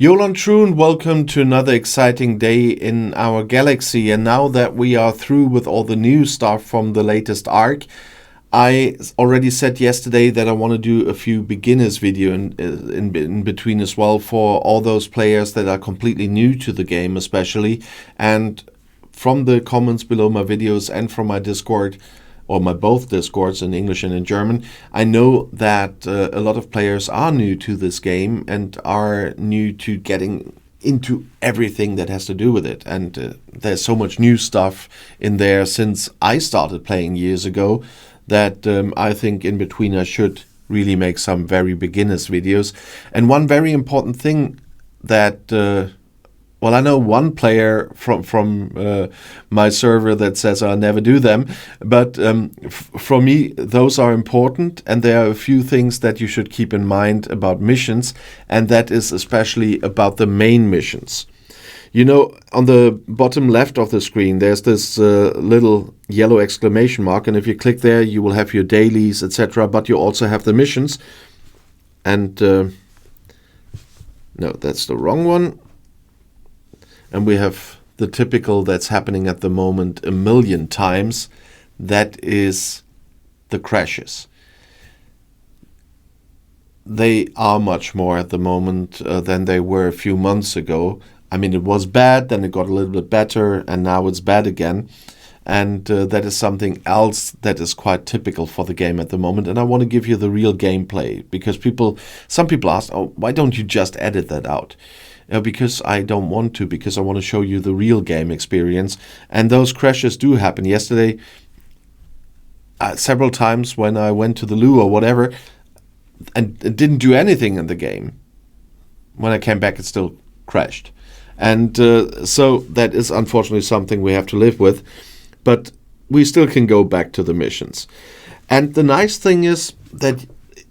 Jolan Troon, welcome to another exciting day in our galaxy. And now that we are through with all the new stuff from the latest arc, I already said yesterday that I want to do a few beginners video in between as well for all those players that are completely new to the game especially. And from the comments below my videos and from my Discord, or my both Discords in English and in German, I know that a lot of players are new to this game and are new to getting into everything that has to do with it. And there's so much new stuff in there since I started playing years ago that I think in between I should really make some very beginners videos. And one very important thing that well, I know one player from my server that says I'll never do them, but for me, those are important, and there are a few things that you should keep in mind about missions, and that is especially about the main missions. You know, on the bottom left of the screen, there's this little yellow exclamation mark, and if you click there, you will have your dailies, etc., but you also have the missions, and no, that's the wrong one. And we have the typical that's happening at the moment a million times. That is the crashes. They are much more at the moment than they were a few months ago. I mean, it was bad, then it got a little bit better, and now it's bad again. And that is something else that is quite typical for the game at the moment. And I want to give you the real gameplay, because some people ask, oh, why don't you just edit that out? Because I don't want to, because I want to show you the real game experience. And those crashes do happen. Yesterday, several times when I went to the loo or whatever, and didn't do anything in the game, when I came back it still crashed. And so that is unfortunately something we have to live with. But we still can go back to the missions. And the nice thing is that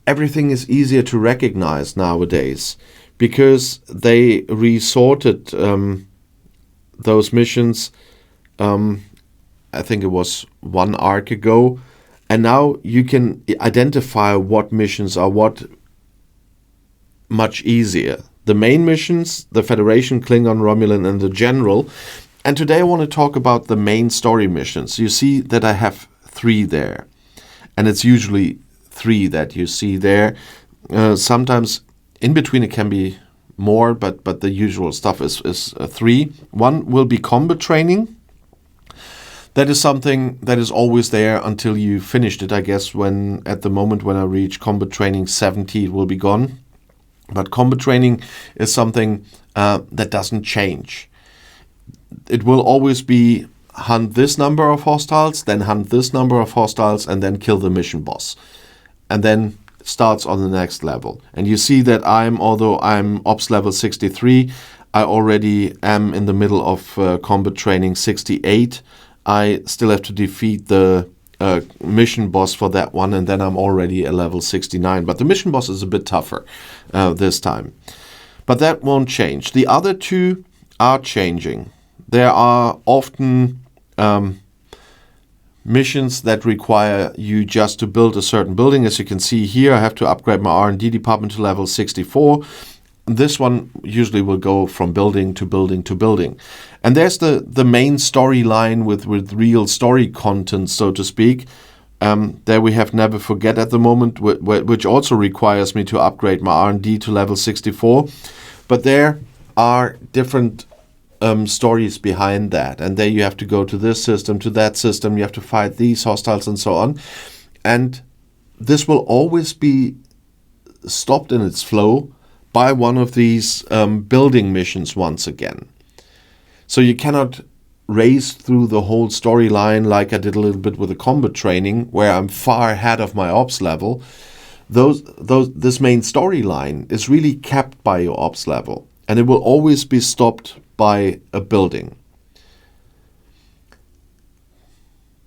everything is easier to recognize nowadays, because they resorted those missions, I think it was one arc ago, and now you can identify what missions are what much easier. The main missions, the Federation, Klingon, Romulan, and the General. And today I want to talk about the main story missions. You see that I have 3 there, and it's usually 3 that you see there. Sometimes in between it can be more, but the usual stuff is 3. One will be combat training. That is something that is always there until you finished it. I guess at the moment when I reach combat training 70, it will be gone. But combat training is something that doesn't change. It will always be hunt this number of hostiles, then hunt this number of hostiles, and then kill the mission boss. And then starts on the next level. And you see that although I'm ops level 63, I already am in the middle of combat training 68. I still have to defeat the mission boss for that one, and then I'm already a level 69. But the mission boss is a bit tougher this time. But that won't change. The other 2 are changing. There are often missions that require you just to build a certain building. As you can see here, I have to upgrade my R&D department to level 64. This one usually will go from building to building to building. And there's the main storyline with real story content, so to speak. There we have Never Forget at the moment, which also requires me to upgrade my R&D to level 64. But there are different stories behind that, and there you have to go to this system, to that system, you have to fight these hostiles and so on, and this will always be stopped in its flow by one of these building missions once again. So you cannot race through the whole storyline like I did a little bit with the combat training, where I'm far ahead of my ops level. This main storyline is really capped by your ops level, and it will always be stopped by a building.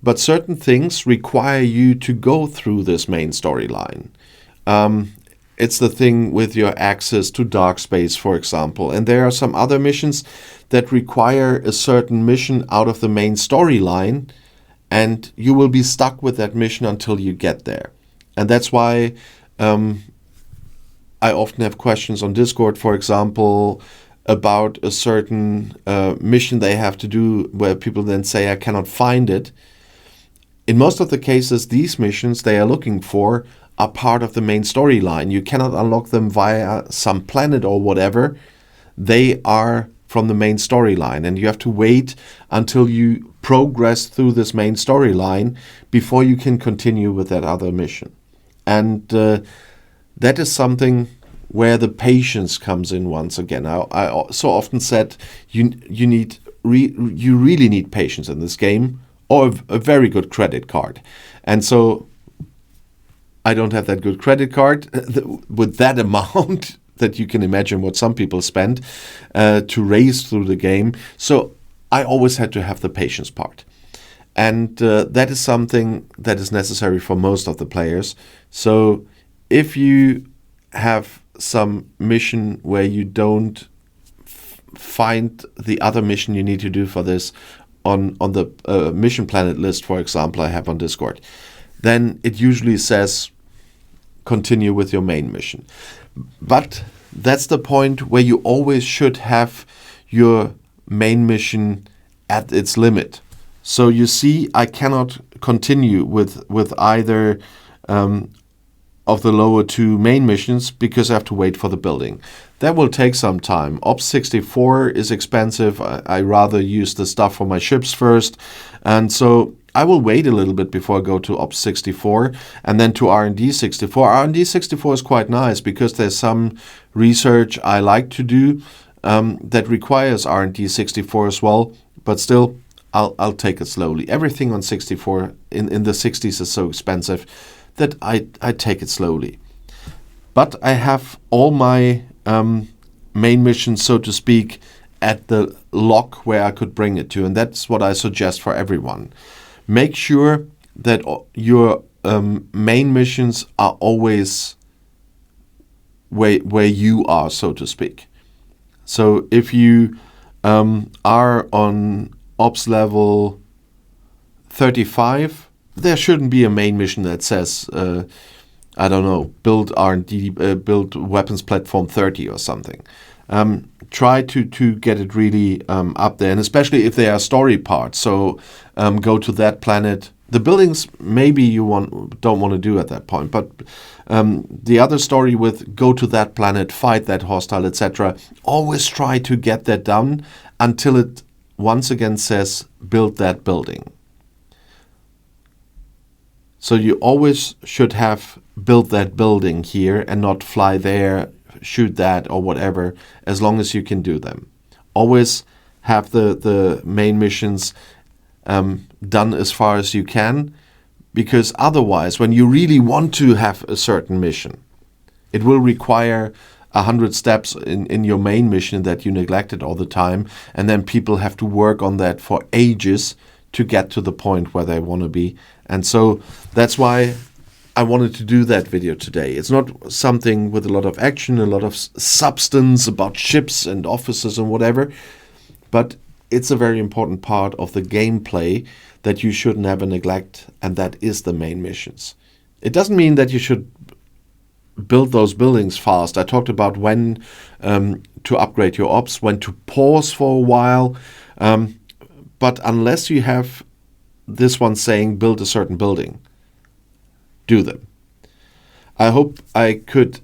But certain things require you to go through this main storyline. It's the thing with your access to dark space, for example. And there are some other missions that require a certain mission out of the main storyline, and you will be stuck with that mission until you get there. And that's why I often have questions on Discord, for example, about a certain mission they have to do, where people then say, I cannot find it. In most of the cases, these missions they are looking for are part of the main storyline. You cannot unlock them via some planet or whatever. They are from the main storyline, and you have to wait until you progress through this main storyline before you can continue with that other mission. And that is something where the patience comes in once again. I so often said you really need patience in this game, or a very good credit card. And so I don't have that good credit card with that amount that you can imagine what some people spend to race through the game. So I always had to have the patience part. And that is something that is necessary for most of the players. So if you have some mission where you don't find the other mission you need to do for this on the mission planet list, for example, I have on Discord, then it usually says continue with your main mission. But that's the point where you always should have your main mission at its limit. So you see, I cannot continue with either of the lower two main missions because I have to wait for the building. That will take some time. Ops 64 is expensive. I rather use the stuff for my ships first. And so I will wait a little bit before I go to Ops 64 and then to R&D 64. R&D 64 is quite nice because there's some research I like to do that requires R&D 64 as well. But still, I'll take it slowly. Everything on 64 in the 60s is so expensive that I take it slowly. But I have all my main missions, so to speak, at the lock where I could bring it to. And that's what I suggest for everyone. Make sure that your main missions are always where you are, so to speak. So if you are on Ops level 35, there shouldn't be a main mission that says, I don't know, build R&D, build weapons platform 30 or something. Try to get it really up there, and especially if they are story parts. So go to that planet. The buildings maybe you don't want to do at that point, but the other story with go to that planet, fight that hostile, etc. Always try to get that done until it once again says build that building. So you always should have built that building here and not fly there, shoot that or whatever, as long as you can do them. Always have the main missions done as far as you can, because otherwise, when you really want to have a certain mission, it will require 100 steps in your main mission that you neglected all the time, and then people have to work on that for ages to get to the point where they want to be. And so that's why I wanted to do that video today. It's not something with a lot of action, a lot of substance about ships and officers and whatever, but it's a very important part of the gameplay that you should never neglect, and that is the main missions. It doesn't mean that you should build those buildings fast. I talked about when to upgrade your ops, when to pause for a while, but unless you have this one saying build a certain building, do them. I hope I could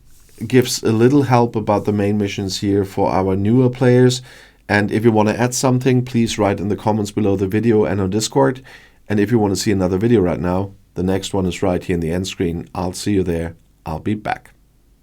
give a little help about the main missions here for our newer players. And if you want to add something, please write in the comments below the video and on Discord. And if you want to see another video right now, the next one is right here in the end screen. I'll see you there. I'll be back.